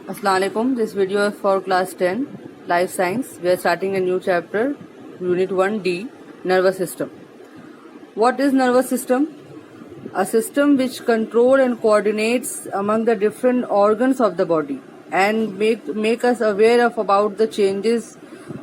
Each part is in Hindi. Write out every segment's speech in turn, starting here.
Assalamualaikum. This video is for class 10 life science. We are starting a new chapter, unit 1D, nervous system. What is nervous system? A system which control and coordinates among the different organs of the body and make us aware of about the changes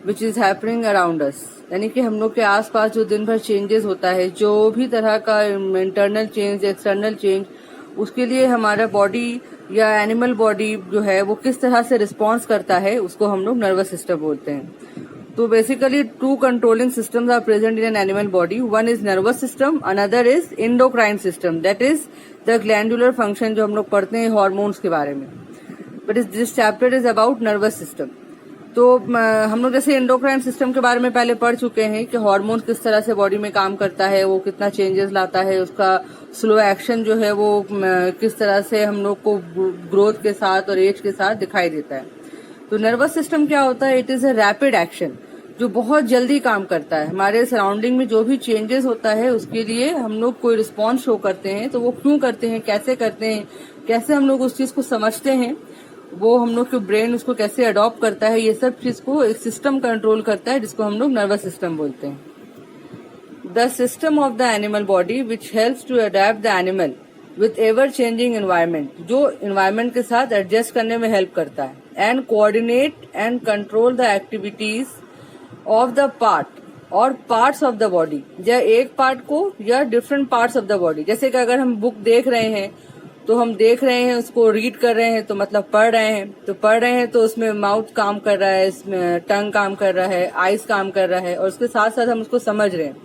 which is happening around us. यानी कि हम लोग के आसपास जो दिन भर चेंजेस होता है, जो भी तरह का इंटरनल चेंज, एक्सटर्नल चेंज, उसके लिए हमारा बॉडी या एनिमल बॉडी जो है वो किस तरह से रिस्पॉन्स करता है, उसको हम लोग नर्वस सिस्टम बोलते हैं. तो basically two controlling systems are present in an animal body. One is nervous system, another is endocrine system, that is the glandular function जो हम लोग पढ़ते हैं हार्मोन्स के बारे में. But this chapter is about nervous system. तो हम लोग जैसे इंडोक्राइन सिस्टम के बारे में पहले पढ़ चुके हैं कि हार्मोन किस तरह से बॉडी में काम करता है, वो कितना चेंजेस लाता है, उसका स्लो एक्शन जो है वो किस तरह से हम लोग को ग्रोथ के साथ और एज के साथ दिखाई देता है. तो नर्वस सिस्टम क्या होता है? It is a rapid action जो बहुत जल्दी काम करता है. हमारे सराउंडिंग में जो भी चेंजेस होता है उसके लिए हम लोग कोई रिस्पॉन्स शो करते हैं. तो वो क्यों करते हैं, कैसे करते हैं, कैसे हम लोग उस चीज को समझते हैं, वो हम लोग के ब्रेन उसको कैसे अडॉप्ट करता है, ये सब चीज को एक सिस्टम कंट्रोल करता है जिसको हम लोग नर्वस सिस्टम बोलते हैं. The system of the animal body which helps to adapt the animal with ever changing environment, जो एनवायरमेंट के साथ एडजस्ट करने में हेल्प करता है. And coordinate and control the activities of the part और पार्ट्स ऑफ द बॉडी, या एक पार्ट को या different parts of the body. जैसे कि अगर हम बुक देख रहे हैं तो हम देख रहे हैं, उसको रीड कर रहे हैं, तो मतलब पढ़ रहे हैं. तो पढ़ रहे हैं तो उसमें माउथ काम कर रहा है, इसमें टंग काम कर रहा है, आईज काम कर रहा है, और उसके साथ साथ हम उसको समझ रहे हैं.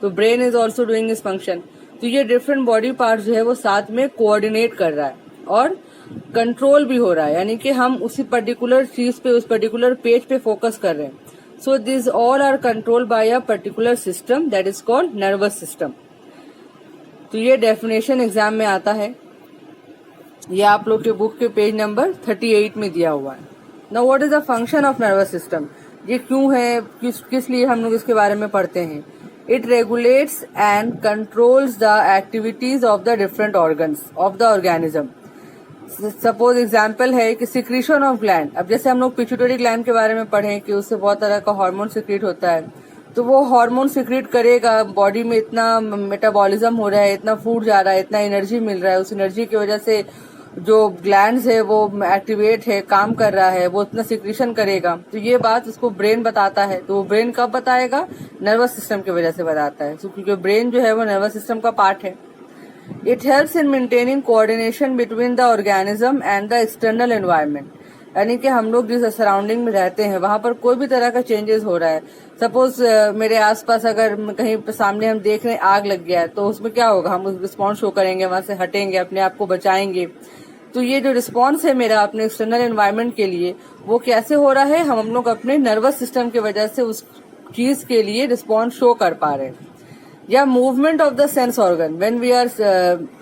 तो brain is also doing this function. तो ये डिफरेंट बॉडी पार्ट जो है वो साथ में कोऑर्डिनेट कर रहा है और कंट्रोल भी हो रहा है. यानी कि हम उसी पर्टिकुलर चीज पे, उस पर्टिकुलर पेज पे फोकस कर रहे हैं. So this all are control by a particular system that is called nervous system. तो ये डेफिनेशन एग्जाम में आता है. ये आप लोग के बुक के पेज नंबर 38 में दिया हुआ है. Now what is the function of nervous system? ये क्यों है, किस लिए हम लोग इसके बारे में पढ़ते हैं? It regulates and controls the activities of the different organs of the organism. Suppose example है कि सिक्रीशन ऑफ ग्लैंड. अब जैसे हम लोग पिट्यूटरी ग्लैंड के बारे में पढ़े कि उससे बहुत तरह का हार्मोन सिक्रीट होता है. तो वो हार्मोन सिक्रीट करेगा, बॉडी में इतना मेटाबॉलिज्म हो रहा है, इतना फूड जा रहा है, इतना एनर्जी मिल रहा है, उस एनर्जी की वजह से जो ग्लैंड्स है वो एक्टिवेट है, काम कर रहा है, वो इतना सिक्रीशन करेगा. तो ये बात उसको ब्रेन बताता है. तो वो ब्रेन कब बताएगा? नर्वस सिस्टम की वजह से बताता है. तो क्योंकि ब्रेन जो है वो नर्वस सिस्टम का पार्ट है. It helps in maintaining coordination between the organism and the external environment. यानी कि हम लोग जिस सराउंडिंग में रहते हैं वहां पर कोई भी तरह का चेंजेस हो रहा है. सपोज मेरे आसपास अगर कहीं सामने हम देख रहे हैं आग लग गया है, तो उसमें क्या होगा? हम उस रिस्पॉन्स शो करेंगे, वहां से हटेंगे, अपने आप को बचाएंगे. तो ये जो रिस्पॉन्स है मेरा अपने एक्सटर्नल एनवायरनमेंट के लिए, वो कैसे हो रहा है? हम लोग अपने नर्वस सिस्टम की वजह से उस चीज के लिए रिस्पॉन्स शो कर पा रहे हैं. या movement of the sense organ when we are,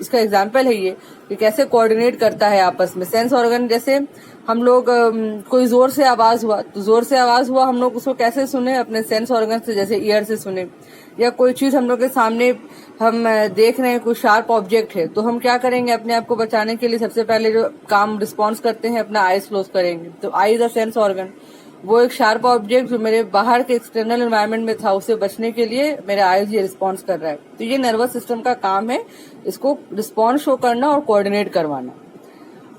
इसका एग्जांपल है ये कि कैसे कोऑर्डिनेट करता है आपस में सेंस ऑर्गन. जैसे हम लोग कोई जोर से आवाज हुआ, तो जोर से आवाज हुआ, हम लोग उसको कैसे सुने? अपने सेंस ऑर्गन से, जैसे ईयर से सुने. या कोई चीज हम लोग के सामने हम देख रहे हैं, कोई शार्प ऑब्जेक्ट है, तो हम क्या करेंगे? अपने आप को बचाने के लिए सबसे पहले जो काम रिस्पॉन्स करते हैं, अपना आईज क्लोज करेंगे. तो I is a sense organ. वो एक शार्प ऑब्जेक्ट जो मेरे बाहर के एक्सटर्नल एनवायरनमेंट में था, उससे बचने के लिए मेरा आईज ये रिस्पॉन्स कर रहा है. तो ये नर्वस सिस्टम का काम है, इसको रिस्पॉन्स शो करना और कोऑर्डिनेट करवाना.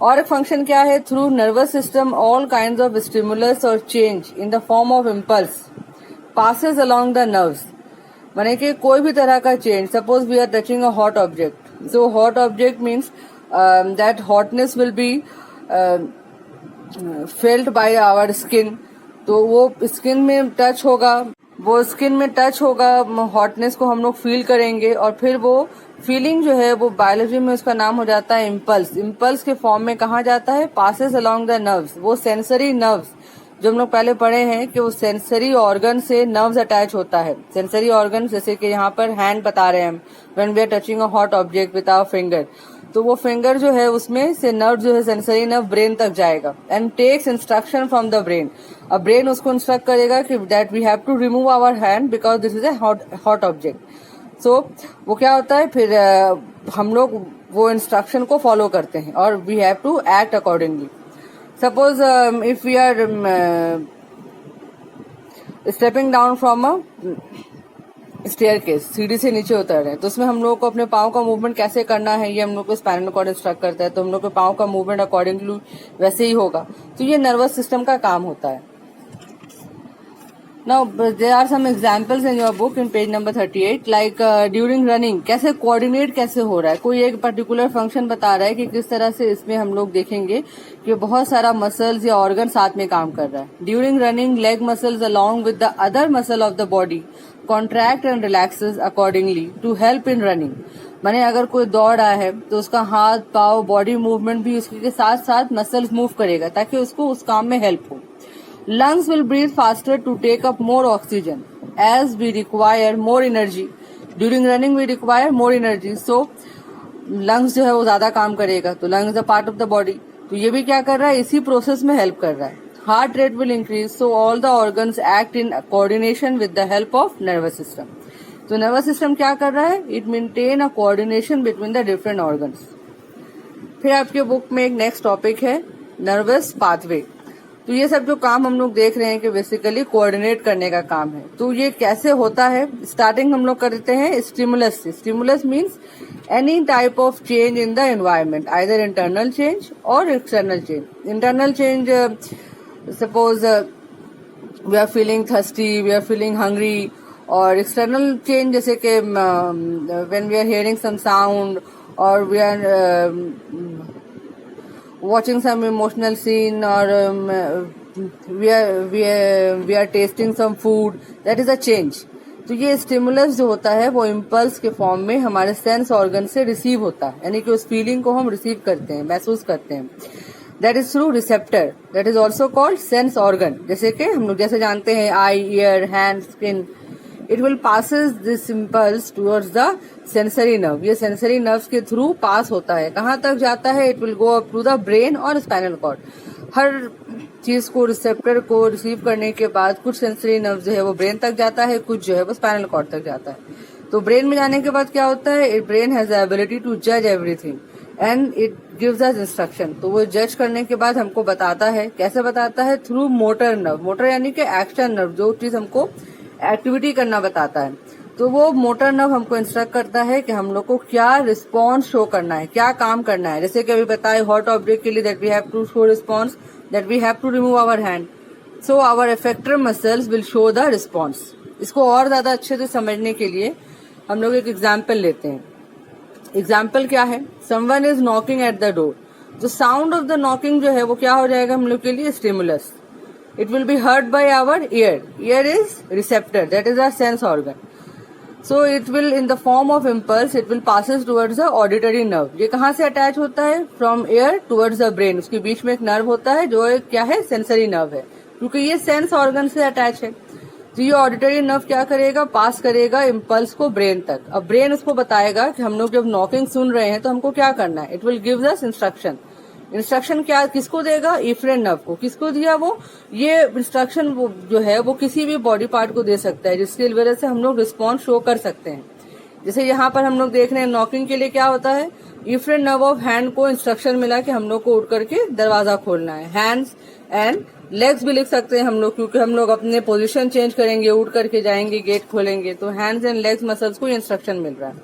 और एक फंक्शन क्या है? Through nervous system all kind of stimulus और change in the form of impulse passes along the nerves. माने कि कोई भी तरह का change, suppose we are touching a hot object, so hot object means that hotness will be felt by our skin. तो वो स्किन में टच होगा, वो स्किन में टच होगा, हॉटनेस को हम लोग फील करेंगे, और फिर वो फीलिंग जो है वो बायोलॉजी में उसका नाम हो जाता है इम्पल्स. इम्पल्स के फॉर्म में कहा जाता है? Passes along the nerves. वो सेंसरी नर्व्स जो हम लोग पहले पढ़े हैं कि वो सेंसरी ऑर्गन से नर्व्स अटैच होता है. सेंसरी ऑर्गन जैसे कि यहाँ पर हैंड बता रहे हैं हम, when we are touching a hot object with our finger, तो वो फिंगर जो है उसमें से नर्व जो है सेंसरी नर्व ब्रेन तक जाएगा and takes instruction from the brain. अब ब्रेन उसको इंस्ट्रक्ट करेगा कि that we have to remove our hand because this is a hot object. So वो क्या होता है फिर हम लोग वो इंस्ट्रक्शन को फॉलो करते हैं और we have to act accordingly. Suppose if we are stepping down from a staircase, सीढ़ी से नीचे उतर रहे हैं, तो उसमें हम लोग को अपने पाँव का मूवमेंट कैसे करना है ये हम लोग को स्पाइनल कॉर्ड इंस्ट्रक्ट करता है, तो हम लोग के पाँव का मूवमेंट अकॉर्डिंगली वैसे ही होगा। तो ये नर्वस सिस्टम का काम होता है। Now there are some examples in your book in page number 38 like during running कैसे कोऑर्डिनेट कैसे हो रहा है, कोई एक पर्टिकुलर फंक्शन बता रहा है कि किस तरह से इसमें हम लोग देखेंगे कि बहुत सारा मसल्स या ऑर्गन साथ में काम कर रहा है। During running leg muscles along with the other muscle of the body contract and relaxes accordingly to help in running. माने अगर कोई दौड़ रहा है तो उसका हाथ पाँव बॉडी मूवमेंट भी उसके साथ साथ मसल्स मूव करेगा ताकि उसको उस काम में हेल्प हो। Lungs will breathe faster to take up more oxygen as we require more energy. During running we require more energy. So lungs जो है वो ज्यादा काम करेगा, तो lungs is a part of the body. तो ये भी क्या कर रहा है, इसी प्रोसेस में हेल्प कर रहा है। Heart rate will increase, so all the organs act in coordination with the help of nervous system. तो nervous system क्या कर रहा है, it maintain a coordination between the different organs. फिर आपके बुक में एक नेक्स्ट टॉपिक है नर्वस पाथवे। तो ये सब जो काम हम लोग देख रहे हैं कि बेसिकली कोऑर्डिनेट करने का काम है। तो ये कैसे होता है, स्टार्टिंग हम लोग करते हैं स्टिमुलस से। Stimulus means any type of change in the environment, either internal change और external change. Internal change suppose we are feeling thirsty, we are feeling hungry, और एक्सटर्नल चेंज जैसे कि when we are hearing some sound और we are watching some emotional scene or we are tasting some food, that is a change. तो ये स्टिमुलस जो होता है वो इम्पल्स के फॉर्म में हमारे सेंस ऑर्गन से रिसीव होता है, यानी कि उस फीलिंग को हम रिसीव करते हैं, महसूस करते हैं। That is through receptor, that is also called sense organ. जैसे कि हम लोग जैसे जानते हैं eye, ear, hand, skin, it will passes this impulse towards the sensory nerve. ये सेंसरी नर्व्स के थ्रू पास होता है, कहाँ तक जाता है, it will go up to the brain और स्पाइनल कॉर्ड। हर चीज को रिसेप्टर को रिसीव करने के बाद कुछ सेंसरी नर्व जो है वो ब्रेन तक जाता है, कुछ जो है वो स्पाइनल कॉर्ड तक जाता है। तो ब्रेन में जाने के बाद क्या होता है, brain has the ability to जज everything and it gives us instruction. तो वो जज करने के बाद हमको बताता है, कैसे बताता है, थ्रू मोटर नर्व। मोटर यानी कि एक्शन नर्व, जो चीज हमको एक्टिविटी करना बताता है। तो वो मोटर नर्व हमको इंस्ट्रक्ट करता है कि हम लोग को क्या रिस्पॉन्स शो करना है, क्या काम करना है। जैसे कि अभी बताए हॉट ऑब्जेक्ट के लिए that we have to show response, that we have to remove our hand, so our effector muscles will show the response. इसको और ज्यादा अच्छे से समझने के लिए हम लोग एक एग्जाम्पल लेते हैं। एग्जाम्पल क्या है, someone is knocking at the door. जो साउंड ऑफ द नॉकिंग जो है वो क्या हो जाएगा हम लोग के लिए, stimulus. It will be heard by our ear. Ear is receptor, that is our sense organ. So it will in the form of impulse, it will passes towards the auditory nerve. ये कहाँ से अटैच होता है, from ear towards the brain. उसके बीच में एक नर्व होता है जो एक क्या है, सेंसरी नर्व है, क्योंकि ये सेंस ऑर्गन से अटैच है। तो ये ऑडिटरी नर्व क्या करेगा, पास करेगा इम्पल्स को ब्रेन तक। अब ब्रेन उसको बताएगा कि हम लोग जब नॉकिंग सुन रहे हैं तो हमको क्या करना है। It will give us instruction. Instruction क्या किसको देगा, इफ्रेंट नर्व को। किसको दिया वो, ये इंस्ट्रक्शन वो जो है वो किसी भी बॉडी पार्ट को दे सकता है, जिसकी वजह से हम लोग रिस्पॉन्स शो कर सकते हैं। जैसे यहाँ पर हम लोग देख रहे हैं नॉकिंग के लिए क्या होता है, इफ्रेंट नर्व ऑफ हैंड को इंस्ट्रक्शन मिला कि हम लोग को उठ करके दरवाजा खोलना है। हैंड्स एंड लेग्स भी लिख सकते हैं हम लोग, क्योंकि हम लोग अपने पोजीशन चेंज करेंगे, उठ करके जाएंगे, गेट खोलेंगे, तो हैंड्स एंड लेग्स मसल्स को इंस्ट्रक्शन मिल रहा है।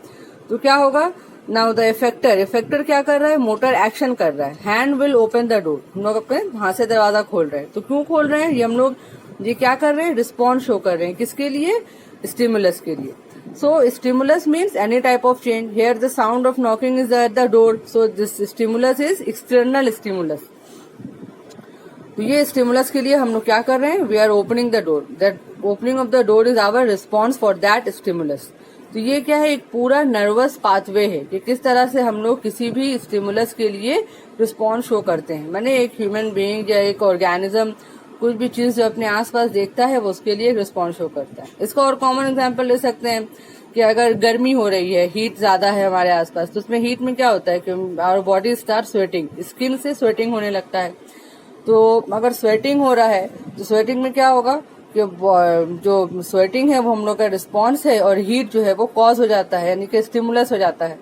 तो क्या होगा, नाउ द इफेक्टर, इफेक्टर क्या कर रहा है, मोटर एक्शन कर रहा है। Hand will open the door, हम लोग अपने हाथ से दरवाजा खोल रहे हैं। तो क्यों खोल रहे हैं, ये हम लोग ये क्या कर रहे हैं, रिस्पॉन्स शो कर रहे हैं। किसके लिए, स्टिमुलस के लिए। So stimulus means any type of change. Hear the sound of knocking is at the door, so this stimulus is external stimulus. तो ये स्टिमुलस के लिए हम लोग क्या कर रहे हैं, we are opening the door, that opening of the door is our response for that stimulus. तो ये क्या है, एक पूरा नर्वस पाथवे है कि किस तरह से हम लोग किसी भी स्टिमुलस के लिए रिस्पॉन्स शो करते हैं। माने एक ह्यूमन बीइंग या एक ऑर्गेनिज्म कुछ भी चीज जो अपने आसपास देखता है वो उसके लिए रिस्पॉन्स शो करता है। इसका और कॉमन एग्जांपल ले सकते हैं कि अगर गर्मी हो रही है, हीट ज्यादा है हमारे आसपास, तो उसमें हीट में क्या होता है कि our body start sweating, skin से स्वेटिंग होने लगता है। तो अगर स्वेटिंग हो रहा है तो स्वेटिंग में क्या होगा कि जो स्वेटिंग है वो हम लोग का रिस्पॉन्स है, और हीट जो है वो कॉज हो जाता है, यानी कि स्टिमुलस हो जाता है।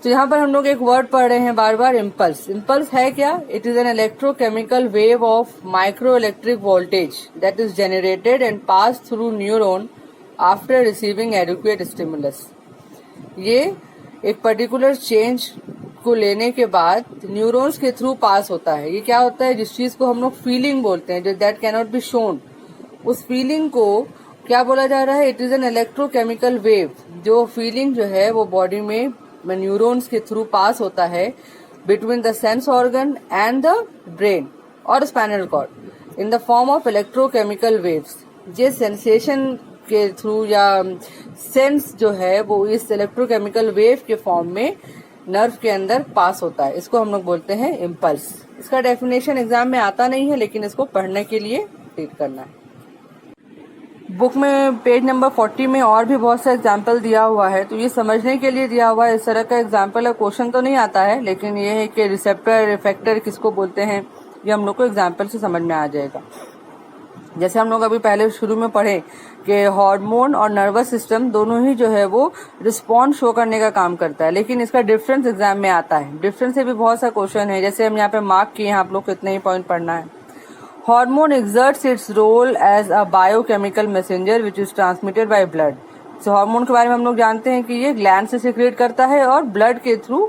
तो यहाँ पर हम लोग एक वर्ड पढ़ रहे हैं बार बार, इम्पल्स। इम्पल्स है क्या? It is an electrochemical wave of micro electric voltage that is generated and pass through neuron after receiving adequate stimulus. ये एक पर्टिकुलर चेंज को लेने के बाद न्यूरॉन्स के थ्रू पास होता है। ये क्या होता है? जिस चीज को हम लोग फीलिंग बोलते हैं, जो that can not be shown, उस फीलिंग को क्या बोला जा रहा है? It is an electrochemical wave. जो फीलिंग जो है वो बॉडी में न्यूरॉन्स के थ्रू पास होता है between the sense organ and the brain और spinal cord in the form of electrochemical waves. ये सेंसेशन के थ्रू या सेंस जो है वो इस इलेक्ट्रोकेमिकल वेव के फॉर्म में नर्व के अंदर पास होता है। इसको हम लोग बोलते हैं इम्पल्स। इसका डेफिनेशन एग्जाम में आता नहीं है, लेकिन इसको पढ़ने के लिए रीड करना है। बुक में पेज नंबर 40 में और भी बहुत सा एग्जाम्पल दिया हुआ है, तो ये समझने के लिए दिया हुआ है। इस तरह का एग्जाम्पल है, क्वेश्चन तो नहीं आता है, लेकिन ये है कि रिसेप्टर इफेक्टर किसको बोलते हैं, ये हम लोग को एग्जाम्पल से समझ में आ जाएगा। जैसे हम लोग अभी पहले शुरू में पढ़े कि हार्मोन और नर्वस सिस्टम दोनों ही जो है वो रिस्पॉन्स शो करने का काम करता है, लेकिन इसका डिफरेंस एग्जाम में आता है। डिफरेंस से भी बहुत सा क्वेश्चन है, जैसे हम यहाँ पे मार्क किए हैं, आप लोग को इतने ही पॉइंट पढ़ना है। Hormone exerts its role as a biochemical messenger which is transmitted by blood। So hormone के बारे में हम लोग जानते हैं कि ये ग्लैंड से सिक्रेट करता है और ब्लड के थ्रू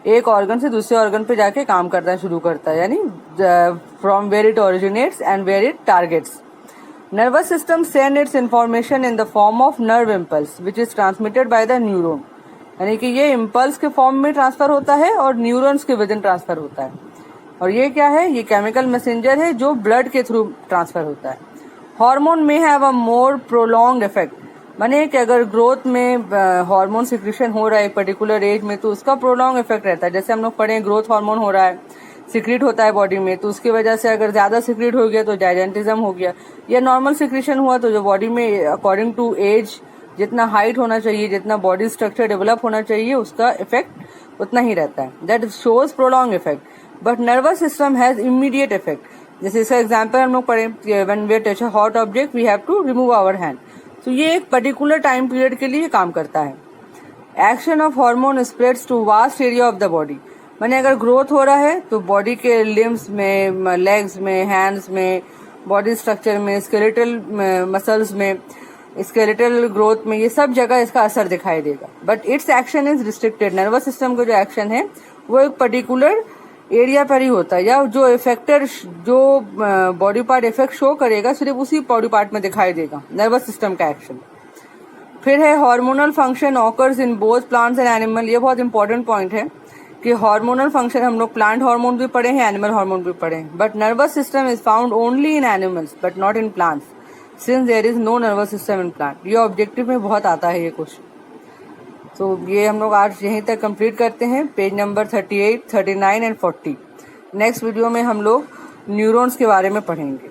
एक ऑर्गन से दूसरे ऑर्गन पे जाके काम करना शुरू करता है, यानी from where it originates and where it targets. Nervous system send its information in the form of nerve impulse which is transmitted by the neuron, यानी कि ये इम्पल्स के फॉर्म में ट्रांसफर होता है और न्यूरॉन्स के विद इन ट्रांसफर होता है। और ये क्या है? ये केमिकल मैसेंजर है जो ब्लड के थ्रू ट्रांसफर होता है। हार्मोन में have a more prolonged effect, माने कि अगर ग्रोथ में हार्मोन सिक्रीशन हो रहा है पर्टिकुलर एज में, तो उसका प्रोलॉन्ग इफेक्ट रहता है। जैसे हम लोग पढ़े ग्रोथ हार्मोन हो रहा है, सिक्रीट होता है बॉडी में, तो उसकी वजह से अगर ज्यादा सिक्रीट हो गया तो जाइजेंटिज्म हो गया, या नॉर्मल सिक्रीशन हुआ तो जो बॉडी में अकॉर्डिंग टू एज जितना हाइट होना चाहिए, जितना बॉडी स्ट्रक्चर डेवलप होना चाहिए, उसका इफेक्ट उतना ही रहता है। That shows prolong effect. But nervous system has immediate effect. जैसे इसका एग्जाम्पल हम लोग पढ़े, when we touch a hot object we have to remove our hand, तो ये एक पर्टिकुलर टाइम पीरियड के लिए काम करता है। Action of hormone spreads to vast area of the body, माने अगर ग्रोथ हो रहा है तो बॉडी के लिम्स में, लेग्स में, हैंड्स में, बॉडी स्ट्रक्चर में, स्केलेटल मसल्स में, स्केलेटल ग्रोथ में, ये सब जगह इसका असर दिखाई देगा। But it's action is restricted. Nervous system का जो एक्शन है वो एक पर्टिकुलर एरिया पर ही होता है, या जो इफेक्टर जो बॉडी पार्ट इफेक्ट शो करेगा सिर्फ उसी बॉडी पार्ट में दिखाई देगा नर्वस सिस्टम का एक्शन। फिर है hormonal function occurs in both plants and animal. ये बहुत इंपॉर्टेंट पॉइंट है कि हार्मोनल फंक्शन हम लोग प्लांट हार्मोन भी पढ़े हैं, एनिमल हार्मोन भी पढ़े हैं, but nervous system is found only in animals but not in plants since there is no nervous system in plant. ये ऑब्जेक्टिव में बहुत आता है ये क्वेश्चन। तो ये हम लोग आज यहीं तक कंप्लीट करते हैं, page number 38, 39 and 40। Next video में हम लोग न्यूरॉन्स के बारे में पढ़ेंगे।